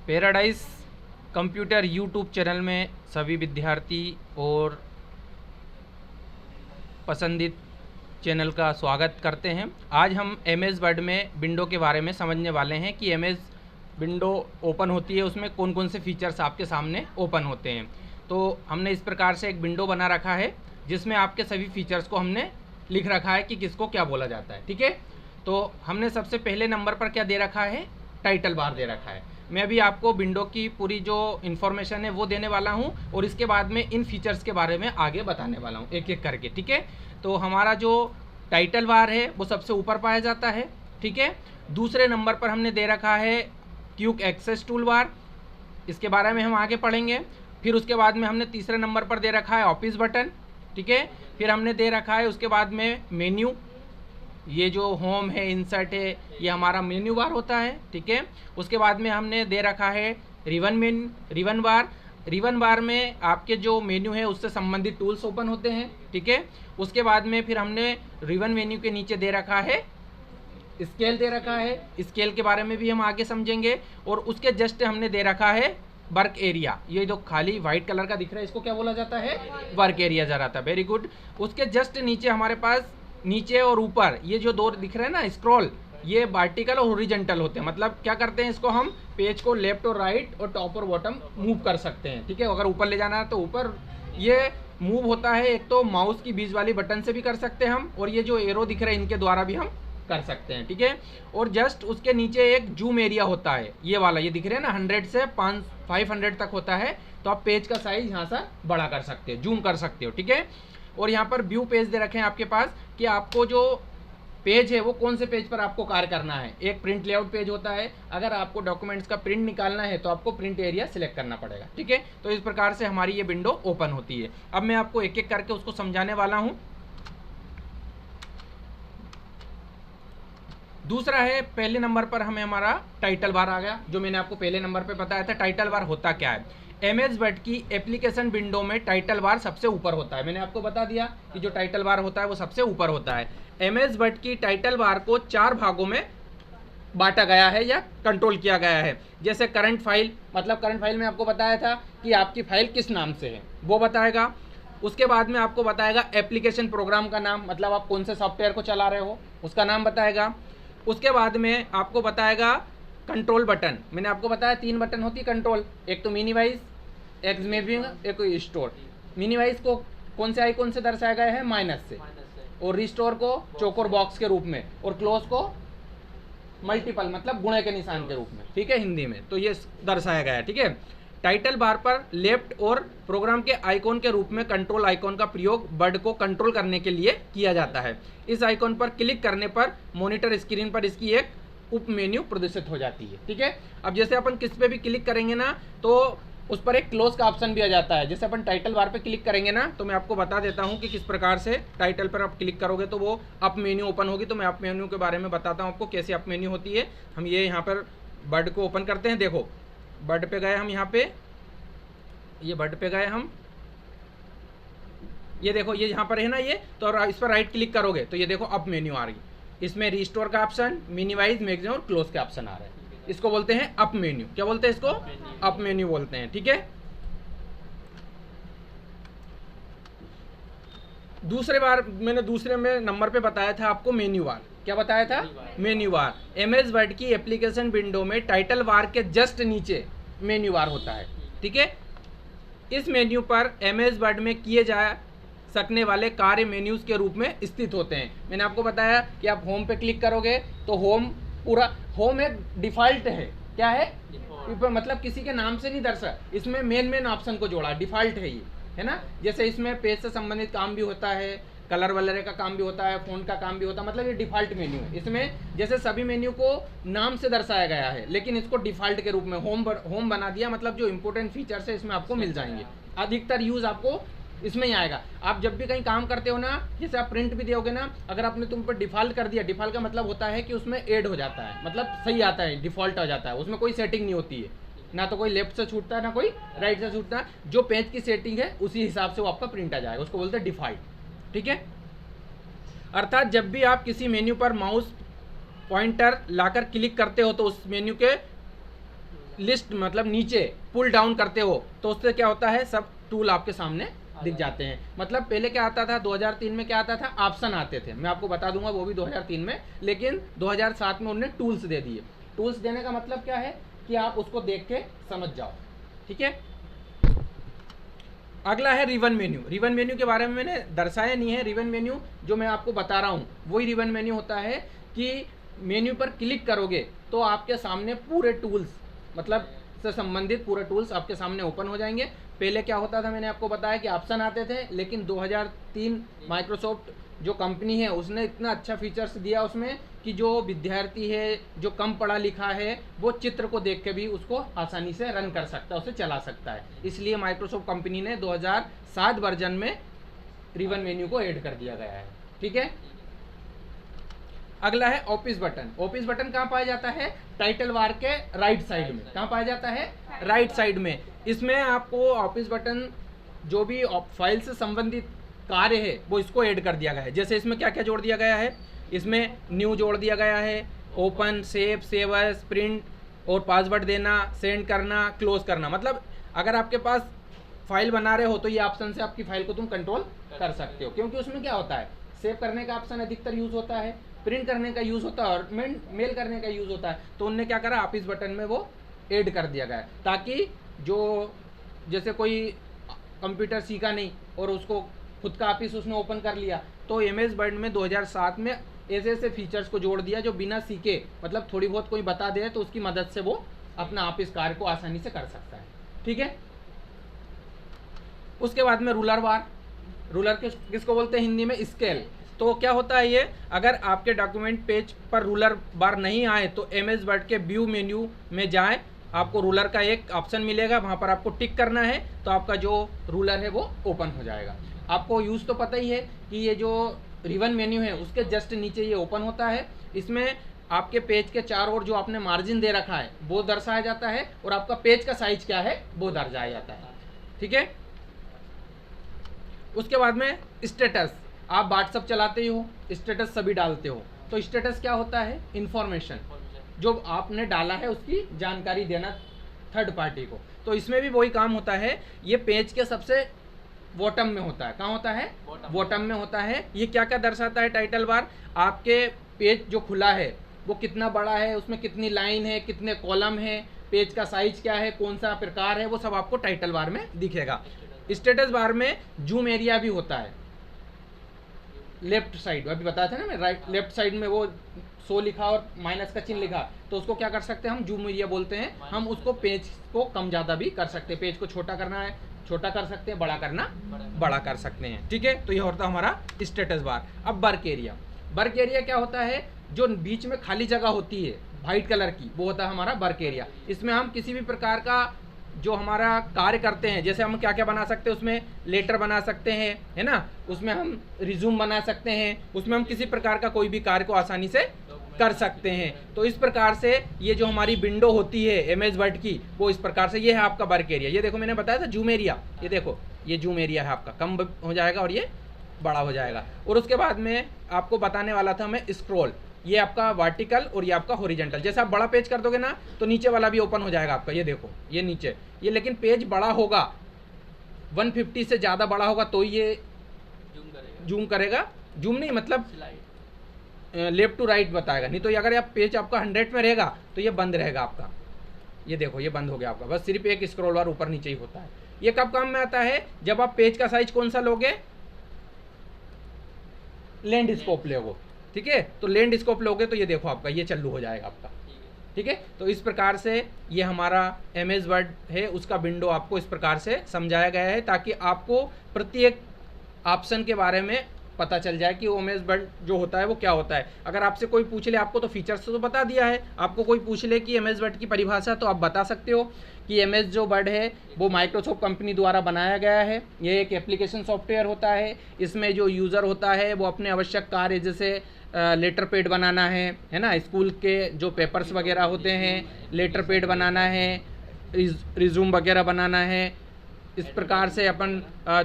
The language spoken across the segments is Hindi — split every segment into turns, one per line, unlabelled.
पैराडाइज कंप्यूटर यूट्यूब चैनल में सभी विद्यार्थी और पसंदीद चैनल का स्वागत करते हैं। आज हम एमएस वर्ड में विंडो के बारे में समझने वाले हैं कि एमएस विंडो ओपन होती है, उसमें कौन कौन से फीचर्स आपके सामने ओपन होते हैं। तो हमने इस प्रकार से एक विंडो बना रखा है जिसमें आपके सभी फीचर्स को हमने लिख रखा है कि किसको क्या बोला जाता है। ठीक है, तो हमने सबसे पहले नंबर पर क्या दे रखा है, टाइटल बार दे रखा है। मैं अभी आपको विंडो की पूरी जो इन्फॉर्मेशन है वो देने वाला हूँ और इसके बाद में इन फीचर्स के बारे में आगे बताने वाला हूँ एक एक करके। ठीक है, तो हमारा जो टाइटल बार है वो सबसे ऊपर पाया जाता है। ठीक है, दूसरे नंबर पर हमने दे रखा है क्विक एक्सेस टूल बार, इसके बारे में हम आगे पढ़ेंगे। फिर उसके बाद में हमने तीसरे नंबर पर दे रखा है ऑफिस बटन। ठीक है, फिर हमने दे रखा है उसके बाद में मेन्यू, ये जो होम है, इंसर्ट है, ये हमारा मेन्यू बार होता है। ठीक है, उसके बाद में हमने दे रखा है रिबन बार। रिबन बार में आपके जो मेन्यू है उससे संबंधित टूल्स ओपन होते हैं। ठीक है, उसके बाद में फिर हमने रिबन मेन्यू के नीचे दे रखा है स्केल दे रखा है, स्केल के बारे में भी हम आगे समझेंगे। और उसके जस्ट हमने दे रखा है वर्क एरिया, ये जो खाली व्हाइट कलर का दिख रहा है इसको क्या बोला जाता है, वर्क एरिया जा रहा था। Very good. उसके जस्ट नीचे हमारे पास नीचे और ऊपर ये जो दो दिख रहे हैं ना स्क्रॉल, ये वर्टिकल और हॉरिजॉन्टल होते हैं। मतलब क्या करते हैं, इसको हम पेज को लेफ्ट और राइट और टॉप और बॉटम मूव कर सकते हैं। ठीक है, अगर ऊपर ले जाना है तो ऊपर ये मूव होता है। एक तो माउस की बीच वाली बटन से भी कर सकते हैं हम, और ये जो एरो दिख रहे हैं इनके द्वारा भी हम कर सकते हैं। ठीक है, और जस्ट उसके नीचे एक जूम एरिया होता है, ये वाला, ये दिख रहे हैं ना 100 से 500 तक होता है। तो आप पेज का साइज यहाँ से बड़ा कर सकते हो, जूम कर सकते हो। ठीक है, और यहाँ पर व्यू पेज दे रखे हैं आपके पास कि आपको जो पेज है वो कौन से पेज पर आपको कार्य करना है। एक प्रिंट लेआउट पेज होता है, अगर आपको डॉक्यूमेंट्स का प्रिंट निकालना है तो आपको प्रिंट एरिया सिलेक्ट करना पड़ेगा। ठीक है, तो इस प्रकार से हमारी ये विंडो ओपन होती है। अब मैं आपको एक एक करके उसको समझाने वाला हूँ। दूसरा है, पहले नंबर पर हमें हमारा टाइटल बार आ गया, जो मैंने आपको पहले नंबर पे बताया था। टाइटल बार होता क्या है, एमएस वर्ड की एप्लीकेशन विंडो में टाइटल बार सबसे ऊपर होता है। मैंने आपको बता दिया कि जो टाइटल बार होता है वो सबसे ऊपर होता है। एमएस वर्ड की टाइटल बार को 4 भागों में बांटा गया है या कंट्रोल किया गया है। जैसे करंट फाइल, मतलब करंट फाइल में आपको बताया था कि आपकी फाइल किस नाम से है वो बताएगा। उसके बाद में आपको बताएगा एप्लीकेशन प्रोग्राम का नाम, मतलब आप कौन से सॉफ्टवेयर को चला रहे हो उसका नाम बताएगा। उसके बाद में आपको बताएगा कंट्रोल बटन। मैंने आपको बताया 3 बटन होती है कंट्रोल, एक तो मिनिमाइज, एक मेविंग, एक रिस्टोर। मिनिमाइज को कौन से आइकॉन से दर्शाया गया है, माइनस से, और रिस्टोर को चौकोर बॉक्स के रूप में, और क्लोज को मल्टीपल मतलब गुणे के निशान के रूप में। ठीक है, हिंदी में तो ये दर्शाया गया है। ठीक है, टाइटल बार पर लेफ्ट और प्रोग्राम के आइकॉन के रूप में कंट्रोल आइकॉन का प्रयोग वर्ड को कंट्रोल करने के लिए किया जाता है। इस आइकॉन पर क्लिक करने पर मॉनिटर स्क्रीन पर इसकी एक उप मेन्यू प्रदर्शित हो जाती है। ठीक है, अब जैसे अपन किस पे भी क्लिक करेंगे ना तो उस पर एक क्लोज का ऑप्शन भी आ जाता है। जैसे अपन टाइटल बार पे क्लिक करेंगे ना, तो मैं आपको बता देता हूँ कि किस प्रकार से टाइटल पर आप क्लिक करोगे तो वो अप मेन्यू ओपन होगी। तो मैं अप मेन्यू के बारे में बताता हूँ आपको कैसे अप मेन्यू होती है। हम ये यहाँ पर वर्ड को ओपन करते हैं। देखो वर्ड पे गए हम, यहाँ पे ये वर्ड पे गए हम, ये देखो ये यहाँ पर है ना ये, तो इस पर राइट क्लिक करोगे तो ये देखो अप मेन्यू आ रही। इसमें रिस्टोर का ऑप्शन, मिनिमाइज, मैक्सिमम और क्लोज के ऑप्शन आ रहे हैं। इसको बोलते हैं अप मेन्यू। क्या बोलते हैं इसको, अप मेन्यू बोलते हैं। ठीक है, दूसरे में नंबर पे बताया था आपको मेन्यू बार। क्या बताया था, मेन्यू बार। एमएस वर्ड की एप्लीकेशन विंडो में टाइटल बार के जस्ट नीचे मेन्यू बार होता है। ठीक है, इस मेन्यू पर एमएस वर्ड में किए जा सकने वाले कार्य मेन्यूज के रूप में स्थित होते हैं। मैंने आपको बताया कि आप होम पे क्लिक करोगे तो होम पूरा होम एक डिफॉल्ट है। क्या है, मतलब किसी के नाम से नहीं दर्शा, इसमें मेन ऑप्शन को जोड़ा, डिफॉल्ट है ये, है ना। जैसे इसमें पेज से संबंधित काम भी होता है, कलर वलर का काम भी होता है, फ़ॉन्ट का काम भी होता है, मतलब ये डिफ़ॉल्ट मेन्यू है। इसमें जैसे सभी मेन्यू को नाम से दर्शाया गया है, लेकिन इसको डिफ़ॉल्ट के रूप में होम बना दिया। मतलब जो इंपॉर्टेंट फीचर्स है इसमें आपको मिल जाएंगे, अधिकतर यूज़ आपको इसमें ही आएगा। आप जब भी कहीं काम करते हो ना, जैसे आप प्रिंट भी दोगे ना, अगर आपने तुम पर डिफ़ॉल्ट कर दिया, डिफ़ॉल्ट का मतलब होता है कि उसमें ऐड हो जाता है, मतलब सही आता है, डिफ़ॉल्ट हो जाता है, उसमें कोई सेटिंग नहीं होती है, ना तो कोई लेफ्ट से छूटता है ना कोई राइट से छूटता है। जो पेज की सेटिंग है उसी हिसाब से वो आपका प्रिंट आ जाएगा, उसको बोलते हैं डिफ़ॉल्ट। ठीक है, अर्थात जब भी आप किसी मेन्यू पर माउस पॉइंटर लाकर क्लिक करते हो तो उस मेन्यू के लिस्ट मतलब नीचे पुल डाउन करते हो तो उससे क्या होता है, सब टूल आपके सामने दिख जाते हैं। मतलब पहले क्या आता था, 2003 में क्या आता था, ऑप्शन आते थे, मैं आपको बता दूंगा वो भी 2003 में, लेकिन 2007 में उन्होंने टूल्स दे दिए। टूल्स देने का मतलब क्या है कि आप उसको देख के समझ जाओ, ठीक है। अगला है रिबन मेन्यू। रिबन मेन्यू के बारे में मैंने दर्शाया नहीं है। रिबन मेन्यू जो मैं आपको बता रहा हूँ वही रिबन मेन्यू होता है कि मेन्यू पर क्लिक करोगे तो आपके सामने पूरे टूल्स मतलब से संबंधित पूरे टूल्स आपके सामने ओपन हो जाएंगे। पहले क्या होता था, मैंने आपको बताया कि ऑप्शन आते थे, लेकिन 2003 माइक्रोसॉफ्ट जो कंपनी है उसने इतना अच्छा फीचर्स दिया उसमें कि जो विद्यार्थी है, जो कम पढ़ा लिखा है, वो चित्र को देख के भी उसको आसानी से रन कर सकता है, उसे चला सकता है। इसलिए माइक्रोसॉफ्ट कंपनी ने 2007 वर्जन में रिबन मेन्यू को ऐड कर दिया गया है, ठीक है। अगला है ऑफिस बटन। ऑफिस बटन कहाँ पाया जाता है, टाइटल बार के राइट साइड में। कहाँ पाया जाता है, राइट साइड में। इसमें आपको ऑफिस बटन जो भी फाइल से संबंधित कार्य है वो इसको ऐड कर दिया गया है। जैसे इसमें क्या क्या जोड़ दिया गया है, इसमें न्यू जोड़ दिया गया है, open, save, save as, print और पासवर्ड देना, सेंड करना, क्लोज करना। मतलब अगर आपके पास फाइल बना रहे हो तो ये ऑप्शन से आपकी फाइल को तुम कंट्रोल कर सकते हो, क्योंकि उसमें क्या होता है, सेव करने का ऑप्शन अधिकतर यूज होता है, प्रिंट करने का यूज होता है और मेल करने का यूज होता है। तो उनने क्या करा, ऑफिस बटन में वो ऐड कर दिया गया है, ताकि जो जैसे कोई कंप्यूटर सीखा नहीं और उसको खुद का ऑफिस उसने ओपन कर लिया, तो एमएस वर्ड में 2007 में ऐसे ऐसे फीचर्स को जोड़ दिया जो बिना सीखे, मतलब थोड़ी बहुत कोई बता दे तो उसकी मदद से वो अपना ऑफिस कार्य को आसानी से कर सकता है, ठीक है। उसके बाद में रूलर बार। रूलर किसको बोलते हैं हिंदी में, स्केल। तो क्या होता है ये, अगर आपके डॉक्यूमेंट पेज पर रूलर बार नहीं आए तो एमएस वर्ड के व्यू मेन्यू में जाएं, आपको रूलर का एक ऑप्शन मिलेगा, वहाँ पर आपको टिक करना है तो आपका जो रूलर है वो ओपन हो जाएगा। आपको यूज़ तो पता ही है कि ये जो रिबन मेन्यू है उसके जस्ट नीचे ये ओपन होता है। इसमें आपके पेज के चारों ओर जो आपने मार्जिन दे रखा है वो दर्शाया जाता है और आपका पेज का साइज क्या है वो दर्शाया जाता है, ठीक है। उसके बाद में स्टेटस। आप व्हाट्सअप चलाते हो, स्टेटस सभी डालते हो, तो स्टेटस क्या होता है, इन्फॉर्मेशन जो आपने डाला है उसकी जानकारी देना थर्ड पार्टी को। तो इसमें भी वही काम होता है, ये पेज के सबसे बॉटम में होता है। कहाँ होता है, बॉटम में होता है। ये क्या क्या दर्शाता है, टाइटल बार, आपके पेज जो खुला है वो कितना बड़ा है, उसमें कितनी लाइन है, कितने कॉलम है, पेज का साइज क्या है, कौन सा प्रकार है, वो सब आपको टाइटल बार में दिखेगा। स्टेटस बार में जूम एरिया भी होता है, लेफ्ट साइड अभी बताया था ना मैं, राइट लेफ्ट साइड में वो 100 लिखा और माइनस का चिन्ह लिखा, तो उसको क्या कर सकते हैं हम, जूम एरिया बोलते हैं। हम उसको पेज को कम ज़्यादा भी कर सकते हैं, पेज को छोटा करना है छोटा कर सकते हैं, बड़ा करना बड़ा कर सकते हैं, ठीक है। तो ये होता है हमारा स्टेटस बार। अब वर्क एरिया। वर्क एरिया क्या होता है, जो बीच में खाली जगह होती है वाइट कलर की, वो होता है हमारा वर्क एरिया। इसमें हम किसी भी प्रकार का जो हमारा कार्य करते हैं, जैसे हम क्या क्या बना सकते हैं, उसमें लेटर बना सकते हैं, है ना, उसमें हम रिज्यूम बना सकते हैं, उसमें हम किसी प्रकार का कोई भी कार्य को आसानी से कर सकते हैं। तो इस प्रकार से ये जो हमारी विंडो होती है एमएस वर्ड की, वो इस प्रकार से, ये है आपका वर्क एरिया। ये देखो मैंने बताया था जूम एरिया, ये देखो ये जूम एरिया है आपका, कम हो जाएगा और ये बड़ा हो जाएगा। और उसके बाद में आपको बताने वाला था मैं स्क्रॉल, ये आपका वर्टिकल और ये आपका हॉरिजॉन्टल। जैसे आप बड़ा पेज कर दोगे ना तो नीचे वाला भी ओपन हो जाएगा आपका, ये देखो ये नीचे, ये लेकिन पेज बड़ा होगा 150 से ज़्यादा बड़ा होगा तो ये जूम करेगा, जूम नहीं मतलब लेफ्ट टू राइट बताएगा, नहीं तो अगर आप पेज आपका 100 में रहेगा तो ये बंद रहेगा आपका, ये देखो ये बंद हो गया आपका, बस सिर्फ एक स्क्रॉल बार ऊपर नीचे ही होता है। ये कब काम में आता है, जब आप पेज का साइज कौन सा लोगे, लैंडस्केप लोगे, ठीक है। तो लैंडस्केप लोगे तो ये देखो आपका ये चालू हो जाएगा आपका, ठीक है। तो इस प्रकार से ये हमारा एमएस वर्ड है, उसका विंडो आपको इस प्रकार से समझाया गया है ताकि आपको प्रत्येक ऑप्शन के बारे में पता चल जाए कि एमएस वर्ड जो होता है वो क्या होता है। अगर आपसे कोई पूछ ले, आपको तो फीचर्स तो बता दिया है, आपको कोई पूछ ले कि एमएस वर्ड की परिभाषा, तो आप बता सकते हो कि एमएस जो वर्ड है वो माइक्रोसॉफ्ट कंपनी द्वारा बनाया गया है। ये एक एप्लीकेशन सॉफ्टवेयर होता है, इसमें जो यूज़र होता है वो अपने आवश्यक कार्य जैसे लेटर पैड बनाना है ना, स्कूल के जो पेपर्स वगैरह होते हैं, लेटर पैड बनाना है, रिज्यूम वगैरह बनाना है, इस प्रकार से अपन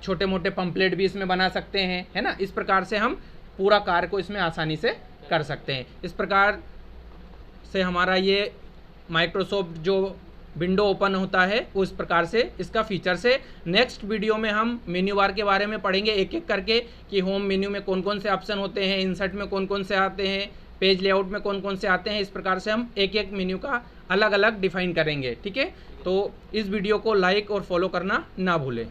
छोटे मोटे पंपलेट भी इसमें बना सकते हैं, है ना। इस प्रकार से हम पूरा कार्य को इसमें आसानी से कर सकते हैं। इस प्रकार से हमारा ये माइक्रोसॉफ्ट जो विंडो ओपन होता है उस प्रकार से इसका फीचर से। नेक्स्ट वीडियो में हम मेन्यू बार के बारे में पढ़ेंगे एक एक करके कि होम मेन्यू में कौन कौन से ऑप्शन होते हैं, इंसर्ट में कौन कौन से आते हैं, पेज लेआउट में कौन कौन से आते हैं। इस प्रकार से हम एक एक मेन्यू का अलग अलग डिफाइन करेंगे। ठीक है, तो इस वीडियो को लाइक और फॉलो करना ना भूलें।